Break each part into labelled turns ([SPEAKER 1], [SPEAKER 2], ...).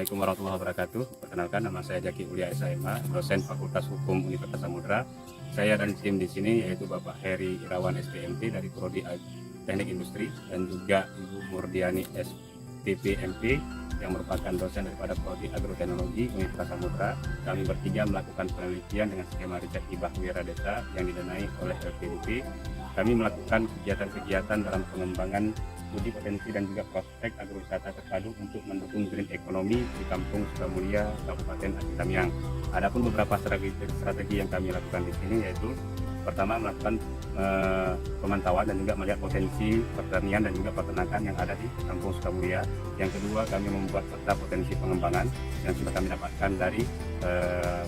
[SPEAKER 1] Assalamualaikum warahmatullahi wabarakatuh. Perkenalkan, nama saya Jaki Ulia SMA, dosen Fakultas Hukum Universitas Samudra. Saya dan tim di sini yaitu Bapak Heri Irawan SPMT dari Prodi Teknik Industri dan juga Ibu Murdiani STPMP yang merupakan dosen daripada Prodi Agroteknologi Universitas Samudra. Kami bertiga melakukan penelitian dengan skema riset hibah wira desa yang didanai oleh LPDP. Kami melakukan kegiatan-kegiatan dalam pengembangan studi potensi dan juga prospek agrowisata terpadu untuk mendukung green economy di Kampung Sukamulya, Kabupaten Aceh Tamiang. Adapun beberapa strategi yang kami lakukan di sini yaitu pertama melakukan pemantauan dan juga melihat potensi pertanian dan juga peternakan yang ada di Kampung Sukamulya. Yang kedua, kami membuat peta potensi pengembangan yang sudah kami dapatkan dari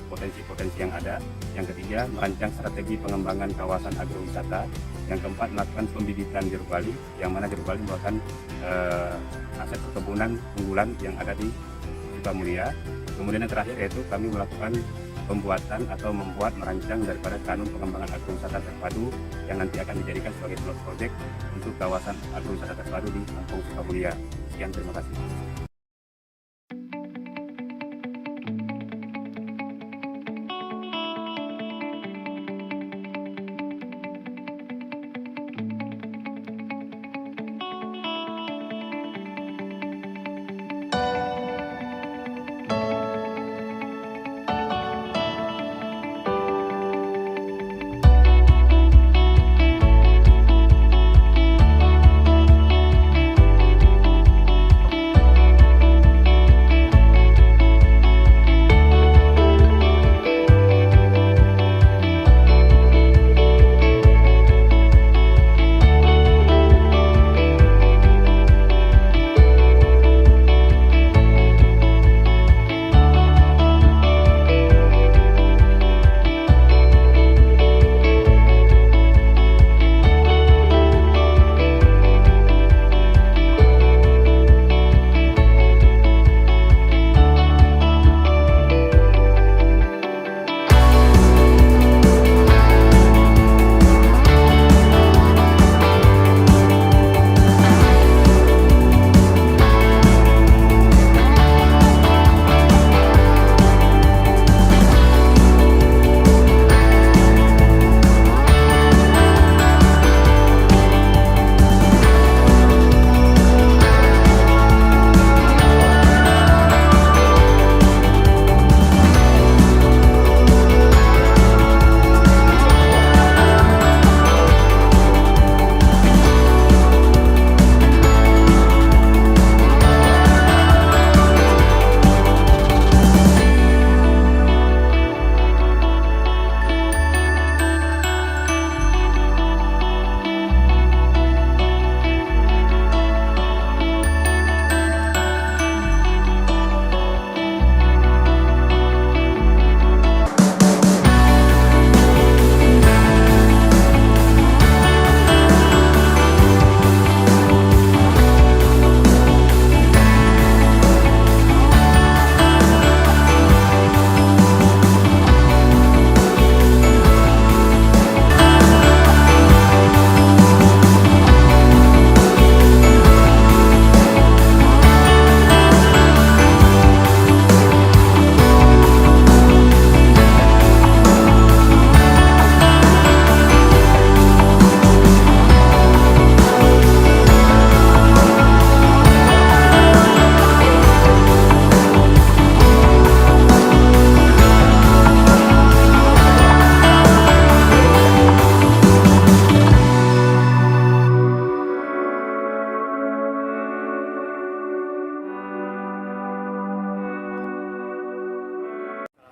[SPEAKER 1] potensi-potensi yang ada. Yang ketiga, merancang strategi pengembangan kawasan agrowisata. Yang keempat, melakukan pembibitan jeruk bali, yang mana jeruk bali merupakan aset perkebunan unggulan yang ada di Sukamulya. Kemudian yang terakhir yaitu kami melakukan pembuatan atau merancang daripada kanun pengembangan agrowisata terpadu yang nanti akan dijadikan sebagai pilot project untuk kawasan agrowisata terpadu di Kampung Sukamulya. Sekian, terima kasih.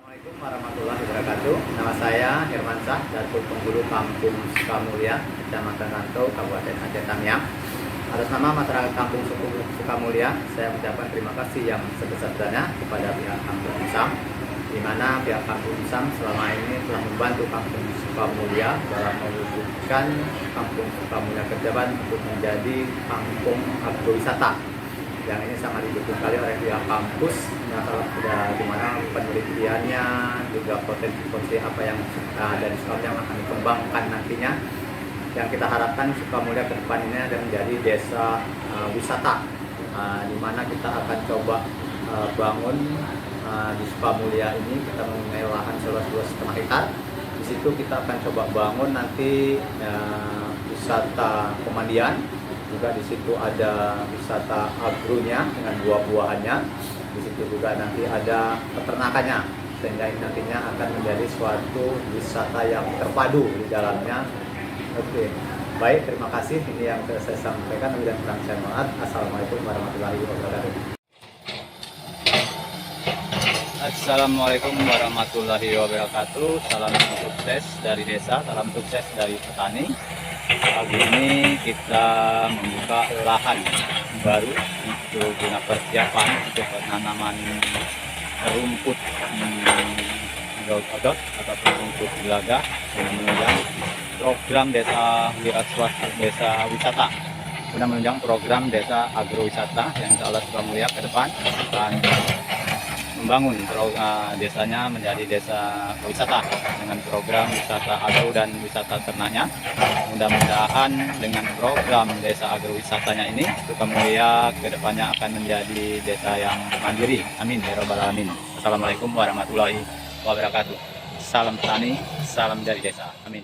[SPEAKER 2] Assalamualaikum warahmatullahi wabarakatuh. Nama saya Hermansah dari Penghulu Kampung Sukamulya, Kecamatan Rantau, Kabupaten Aceh Tamiang. Atas nama masyarakat Kampung Sukamulya, saya mengucapkan terima kasih yang sebesar-besarnya kepada pihak Kampung Usam, di mana pihak Kampung Usam selama ini telah membantu Kampung Sukamulya dalam mewujudkan Kampung Sukamulya Kerjaban untuk menjadi kampung agrowisata. Yang ini sangat didukung sekali oleh pihak kampus, sudah di mana penelitiannya juga potensi apa yang dari Sukamulya akan dikembangkan nantinya. Yang kita harapkan Sukamulya ke depan ini ada menjadi desa wisata, di mana kita akan coba bangun di Sukamulya ini. Kita mempunyai lahan seluas 2,5 hektar. Di situ kita akan coba bangun nanti wisata pemandian. Juga di situ ada wisata agronya dengan buah-buahannya. Di situ juga nanti ada peternakannya, sehingga ini nantinya akan menjadi suatu wisata yang terpadu di dalamnya. Oke, baik, terima kasih. Ini yang saya sampaikan. Dan kurang saya mohon. Assalamualaikum warahmatullahi wabarakatuh.
[SPEAKER 3] Assalamualaikum warahmatullahi wabarakatuh. Salam sukses dari desa, salam sukses dari petani. Pagi ini kita membuka lahan baru untuk guna persiapan untuk penanaman rumput odot ataupun rumput gelaga dengan menunjang program desa desa wisata, guna menunjang program desa agrowisata yang insya Allah Sukamulya ke depan akan membangun desanya menjadi desa wisata dengan program wisata agro dan wisata ternaknya. Mudah-mudahan dengan program desa agrowisatanya ini Sukamulya kedepannya akan menjadi desa yang mandiri. Amin ya robbal alamin. Assalamualaikum warahmatullahi wabarakatuh. Salam petani, salam dari desa. Amin.